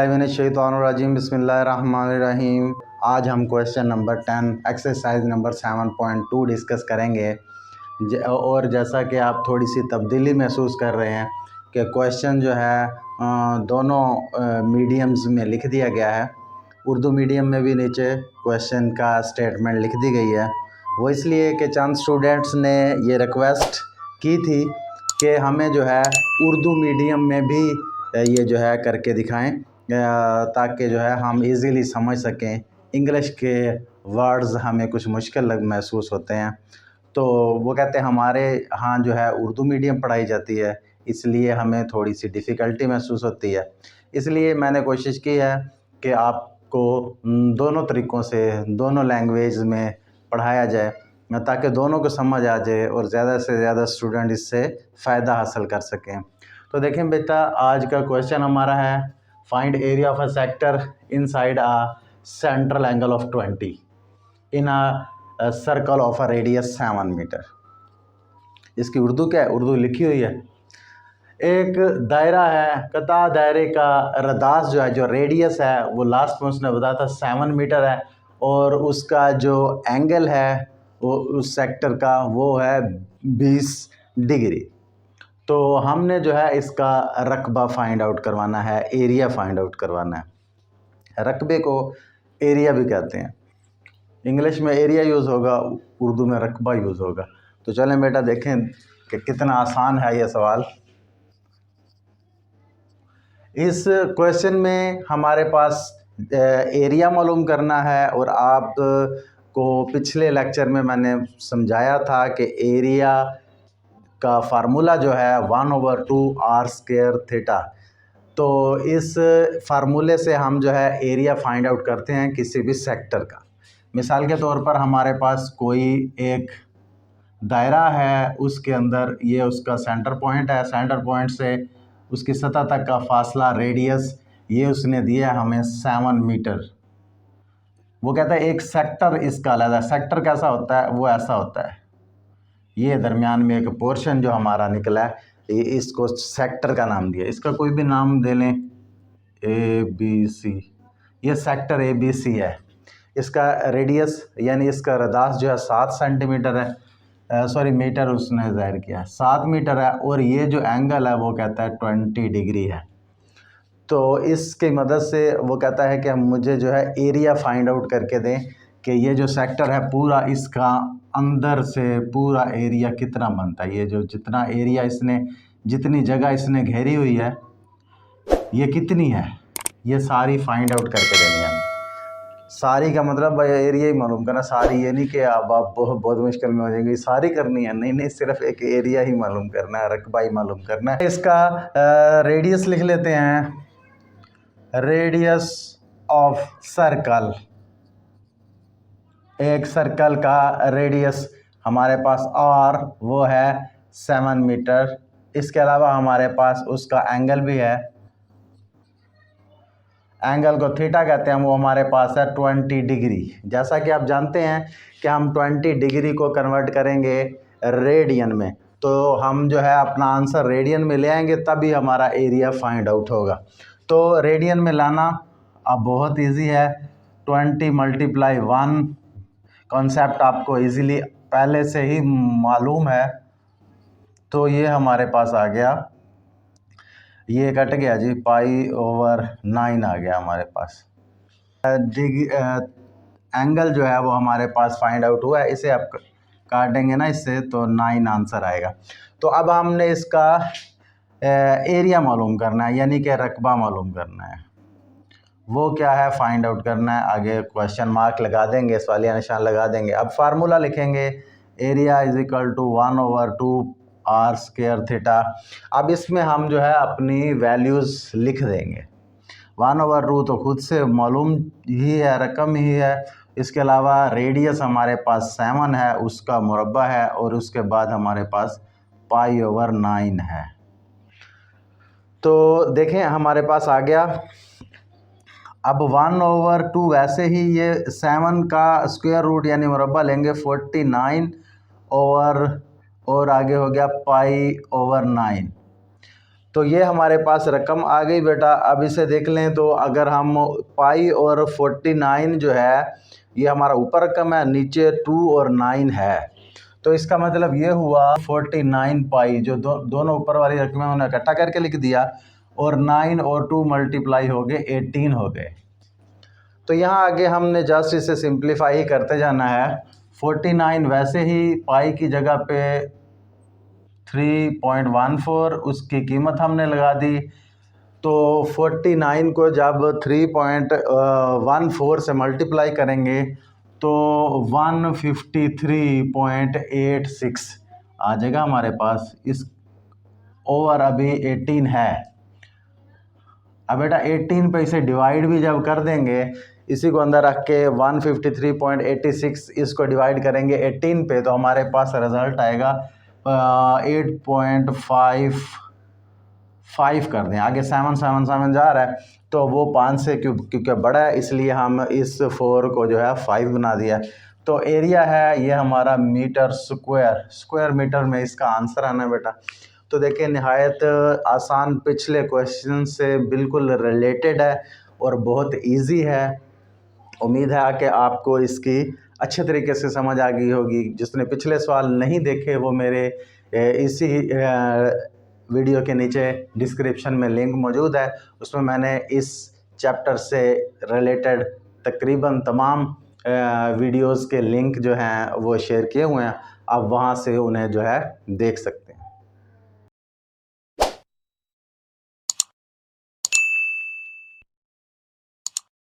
औज़ुबिल्लाहिमिनश्शैतानिर्रजीम बिस्मिल्लाहिर्रहमानिर्रहीम। आज हम question number 10 exercise number 7.2 discuss करेंगे। और जैसा कि आप थोड़ी सी तब्दीली महसूस कर रहे हैं कि क्वेश्चन जो है दोनों मीडियम्स में लिख दिया गया है। उर्दू मीडियम में भी नीचे क्वेश्चन का स्टेटमेंट लिख दी गई है। वो इसलिए कि चंद स्टूडेंट्स ने ये रिक्वेस्ट की थी कि हमें जो है उर्दू मीडियम में भी ये जो है करके दिखाएं, ताकि जो है हम इजीली समझ सकें। इंग्लिश के वर्ड्स हमें कुछ मुश्किल महसूस होते हैं, तो वो कहते हैं हमारे यहाँ जो है उर्दू मीडियम पढ़ाई जाती है, इसलिए हमें थोड़ी सी डिफ़िकल्टी महसूस होती है। इसलिए मैंने कोशिश की है कि आपको दोनों तरीक़ों से दोनों लैंग्वेज में पढ़ाया जाए, ताकि दोनों को समझ आ जाए और ज़्यादा से ज़्यादा स्टूडेंट इससे फ़ायदा हासिल कर सकें। तो देखें बेटा, आज का क्वेश्चन हमारा है find area of a sector inside a central angle of 20 in a circle of a radius 7 metre. इसकी उर्दू क्या है? उर्दू लिखी हुई है। एक दायरा है, कता दायरे का रदास जो है, जो रेडियस है, वो लास्ट में उसने बताया था 7 मीटर है, और उसका जो एंगल है वो उस सेक्टर का वो है 20 डिग्री। तो हमने जो है इसका रकबा फाइंड आउट करवाना है, एरिया फाइंड आउट करवाना है। रकबे को एरिया भी कहते हैं। इंग्लिश में एरिया यूज़ होगा, उर्दू में रकबा यूज़ होगा। तो चलें बेटा, देखें कि कितना आसान है ये सवाल। इस क्वेश्चन में हमारे पास एरिया मालूम करना है, और आप को पिछले लेक्चर में मैंने समझाया था कि एरिया का फार्मूला जो है 1/2 r² थीटा। तो इस फार्मूले से हम जो है एरिया फाइंड आउट करते हैं किसी भी सेक्टर का। मिसाल के तौर पर हमारे पास कोई एक दायरा है, उसके अंदर ये उसका सेंटर पॉइंट है, सेंटर पॉइंट से उसकी सतह तक का फासला रेडियस ये उसने दिया हमें 7 मीटर। वो कहता है एक सेक्टर इसका अलग है। सेक्टर कैसा होता है? वो ऐसा होता है, ये दरमियान में एक पोर्शन जो हमारा निकला है, इसको सेक्टर का नाम दिया। इसका कोई भी नाम दे लें, ABC। ये सेक्टर ABC है। इसका रेडियस यानी इसका रदास जो है 7 सेंटीमीटर है, मीटर उसने ज़ाहिर किया 7 मीटर है, और ये जो एंगल है वो कहता है 20 डिग्री है। तो इसकी मदद से वो कहता है कि मुझे जो है एरिया फाइंड आउट करके दें कि ये जो सेक्टर है पूरा, इसका अंदर से पूरा एरिया कितना बनता है। ये जो जितना एरिया इसने, जितनी जगह इसने घेरी हुई है, ये कितनी है, ये सारी फाइंड आउट करके देनी है। सारी का मतलब एरिया ही मालूम करना। सारी ये नहीं कि आप बहुत मुश्किल में हो जाएगी, सारी करनी है, नहीं, सिर्फ एक एरिया ही मालूम करना है, रकबा ही मालूम करना है। इसका रेडियस लिख लेते हैं। रेडियस ऑफ सर्कल, एक सर्कल का रेडियस हमारे पास r वो है 7 मीटर। इसके अलावा हमारे पास उसका एंगल भी है, एंगल को थीटा कहते हैं, वो हमारे पास है 20 डिग्री। जैसा कि आप जानते हैं कि हम 20 डिग्री को कन्वर्ट करेंगे रेडियन में, तो हम जो है अपना आंसर रेडियन में ले आएंगे, तभी हमारा एरिया फाइंड आउट होगा। तो रेडियन में लाना अब बहुत इजी है। 20 × 1 कॉन्सेप्ट आपको इजीली पहले से ही मालूम है, तो ये हमारे पास आ गया, ये कट गया जी, π/9 आ गया हमारे पास। एंगल जो है वो हमारे पास फाइंड आउट हुआ है। इसे आप काटेंगे ना इससे, तो 9 आंसर आएगा। तो अब हमने इसका एरिया मालूम करना है, यानी कि रकबा मालूम करना है। वो क्या है फाइंड आउट करना है। आगे क्वेश्चन मार्क लगा देंगे, सवालिया निशान लगा देंगे। अब फार्मूला लिखेंगे, एरिया = 1/2 r² थीटा। अब इसमें हम जो है अपनी वैल्यूज़ लिख देंगे। 1/2 तो खुद से मालूम ही है, रकम ही है। इसके अलावा रेडियस हमारे पास 7 है, उसका मुरब्बा है, और उसके बाद हमारे पास π/9 है। तो देखें हमारे पास आ गया। अब 1/2 वैसे ही ये 7 का स्क्वायर रूट यानी मुरब्बा लेंगे 49 और आगे हो गया π/9। तो ये हमारे पास रकम आ गई बेटा। अब इसे देख लें तो अगर हम पाई और 49 जो है ये हमारा ऊपर रकम है, नीचे 2 और 9 है, तो इसका मतलब ये हुआ 49 पाई जो दोनों ऊपर वाली रकमें उन्हें इकट्ठा करके लिख दिया, और 9 और 2 मल्टीप्लाई हो गए 18 हो गए। तो यहाँ आगे हमने जस्ट इसे सिंप्लीफाई ही करते जाना है। 49 वैसे ही पाई की जगह पे 3.14 उसकी कीमत हमने लगा दी, तो 49 को जब 3.14 से मल्टीप्लाई करेंगे तो 153.86 आ जाएगा हमारे पास। इस ओवर अभी 18 है। अब बेटा 18 पे इसे डिवाइड भी जब कर देंगे, इसी को अंदर रख के 153.86 इसको डिवाइड करेंगे 18 पे, तो हमारे पास रिज़ल्ट आएगा 8.55 कर दें। आगे 7 जा रहा है तो वो 5 से क्योंकि बड़ा है इसलिए हम इस 4 को जो है 5 बना दिया। तो एरिया है ये हमारा मीटर स्क्वायर मीटर में इसका आंसर आना बेटा। तो देखिए नहायत आसान, पिछले क्वेश्चन से बिल्कुल रिलेटेड है और बहुत इजी है। उम्मीद है कि आपको इसकी अच्छे तरीके से समझ आ गई होगी। जिसने पिछले सवाल नहीं देखे वो मेरे इसी वीडियो के नीचे डिस्क्रिप्शन में लिंक मौजूद है, उसमें मैंने इस चैप्टर से रिलेटेड तकरीबन तमाम वीडियोस के लिंक जो हैं वो शेयर किए हुए हैं। आप वहाँ से उन्हें जो है देख सकते हैं।